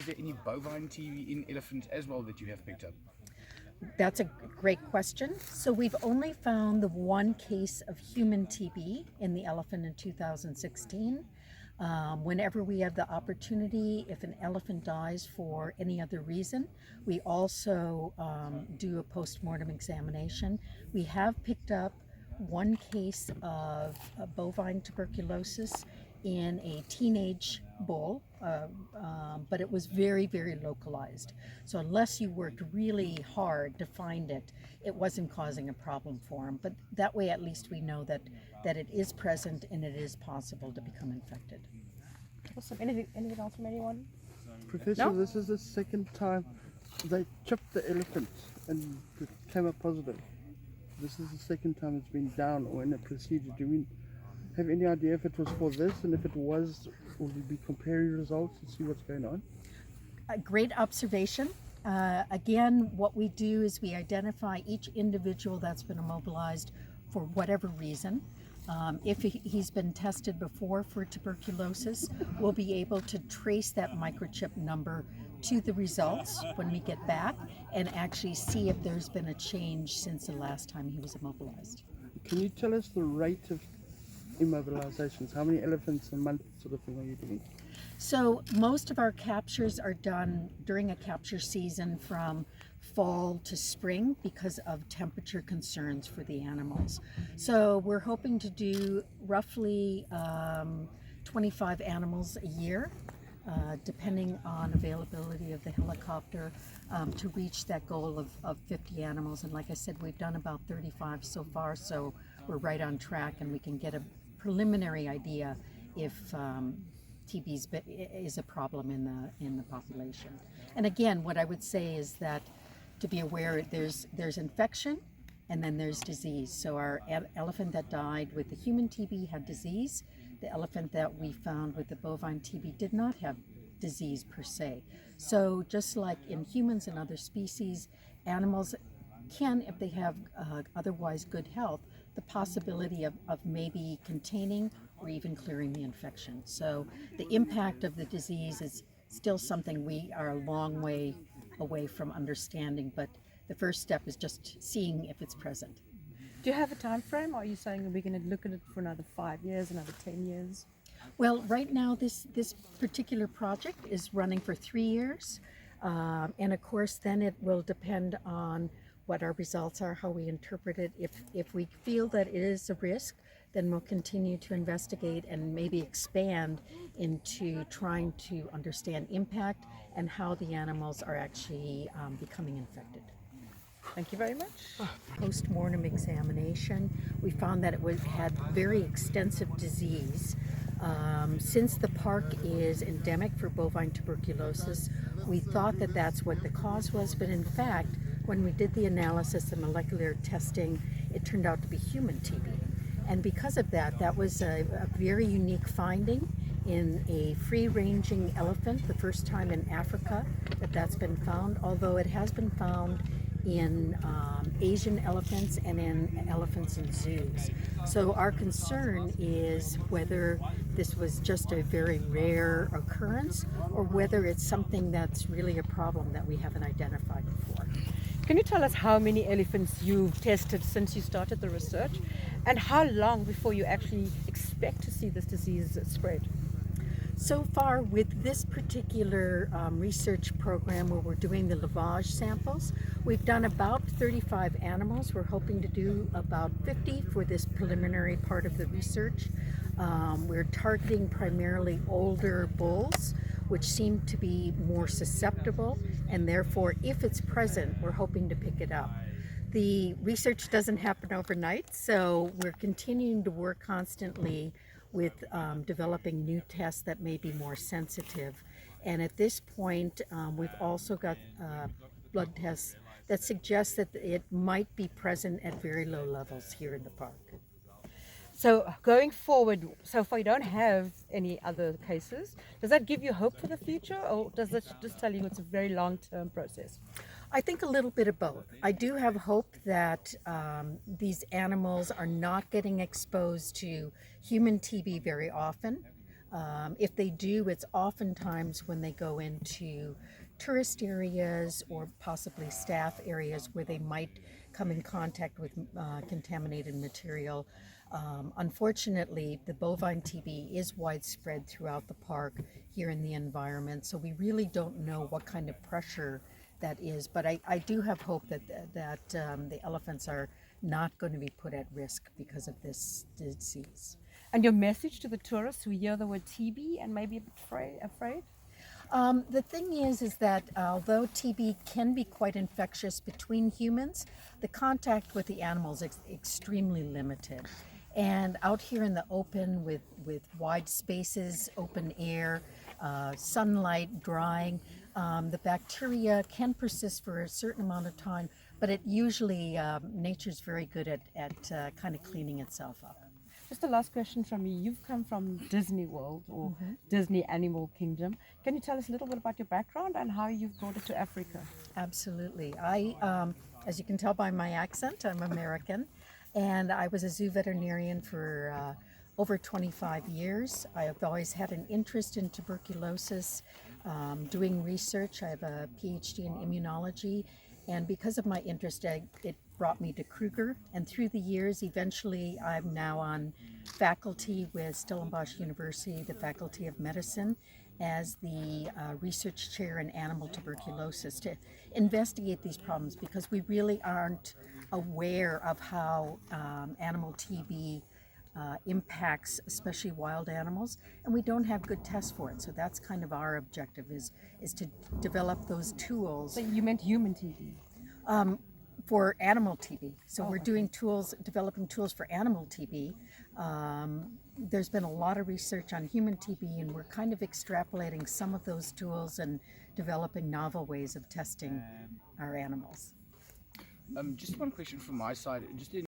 there any bovine TB in elephants as well that you have picked up? That's a great question. So we've only found the one case of human TB in the elephant in 2016. Whenever we have the opportunity, if an elephant dies for any other reason, we also do a post-mortem examination. We have picked up one case of bovine tuberculosis in a teenage bull, but it was very, very localized. So unless you worked really hard to find it, it wasn't causing a problem for him. But that way at least we know that it is present and it is possible to become infected. Awesome. Anything else from anyone? Professor, No? this is the second time they chipped the elephant and it came up positive. This is the second time it's been down or in a procedure. Do we have any idea if it was for this, and if it was, will we be comparing results and see what's going on? A great observation. Again, what we do is we identify each individual that's been immobilized for whatever reason. If he's been tested before for tuberculosis, we'll be able to trace that microchip number to the results when we get back and actually see if there's been a change since the last time he was immobilized. Can you tell us the rate of immobilizations? How many elephants a month sort of thing are you doing? So most of our captures are done during a capture season from fall to spring because of temperature concerns for the animals. So we're hoping to do roughly 25 animals a year, depending on availability of the helicopter, to reach that goal of 50 animals. And like I said, we've done about 35 so far, so we're right on track and we can get a preliminary idea if TB is a problem in the population. And again, what I would say is that to be aware, there's infection and then there's disease. So our elephant that died with the human TB had disease. The elephant that we found with the bovine TB did not have disease per se. So just like in humans and other species, animals can, if they have otherwise good health, the possibility of maybe containing or even clearing the infection. So the impact of the disease is still something we are a long way away from understanding, but the first step is just seeing if it's present. Do you have a time frame? Are you saying we're going to look at it for another 5 years, another 10 years? Well, right now this particular project is running for 3 years, and of course then it will depend on what our results are, how we interpret it. If we feel that it is a risk, then we'll continue to investigate and maybe expand into trying to understand impact and how the animals are actually becoming infected. Thank you very much. Post-mortem examination, we found that it had very extensive disease. Since the park is endemic for bovine tuberculosis, we thought that that's what the cause was, but in fact, when we did the analysis and molecular testing, it turned out to be human TB. And because of that, that was a very unique finding in a free-ranging elephant, the first time in Africa that that's been found, although it has been found in Asian elephants and in elephants in zoos. So our concern is whether this was just a very rare occurrence or whether it's something that's really a problem that we haven't identified before. Can you tell us how many elephants you've tested since you started the research, and how long before you actually expect to see this disease spread? So far with this particular research program where we're doing the lavage samples, we've done about 35 animals. We're hoping to do about 50 for this preliminary part of the research. We're targeting primarily older bulls, which seem to be more susceptible, and therefore if it's present, we're hoping to pick it up. The research doesn't happen overnight, so we're continuing to work constantly with developing new tests that may be more sensitive. And at this point, we've also got blood tests that suggest that it might be present at very low levels here in the park. So going forward, so far you don't have any other cases. Does that give you hope for the future, or does that just tell you it's a very long-term process? I think a little bit of both. I do have hope that these animals are not getting exposed to human TB very often. If they do, it's oftentimes when they go into tourist areas or possibly staff areas where they might come in contact with contaminated material. Unfortunately, the bovine TB is widespread throughout the park here in the environment, so we really don't know what kind of pressure that is. But I do have hope that the elephants are not going to be put at risk because of this disease. And your message to the tourists who hear the word TB and maybe a bit afraid? The thing is that although TB can be quite infectious between humans, the contact with the animals is extremely limited. And out here in the open with wide spaces, open air, sunlight, drying, the bacteria can persist for a certain amount of time, but it usually, nature's very good at kind of cleaning itself up. Just the last question from me. You've come from Disney World or Disney Animal Kingdom. Can you tell us a little bit about your background and how you've brought it to Africa? Absolutely. As you can tell by my accent, I'm American, and I was a zoo veterinarian for over 25 years. I have always had an interest in tuberculosis, doing research. I have a PhD in immunology, and because of my interest, it brought me to Kruger, and through the years, eventually I'm now on faculty with Stellenbosch University, the Faculty of Medicine, as the research chair in animal tuberculosis to investigate these problems, because we really aren't aware of how animal TB impacts especially wild animals, and we don't have good tests for it. So that's kind of our objective, is to develop those tools. So you meant human TB? For animal TB. So we're doing developing tools for animal TB. There's been a lot of research on human TB, and we're kind of extrapolating some of those tools and developing novel ways of testing our animals. Just one question from my side. Just in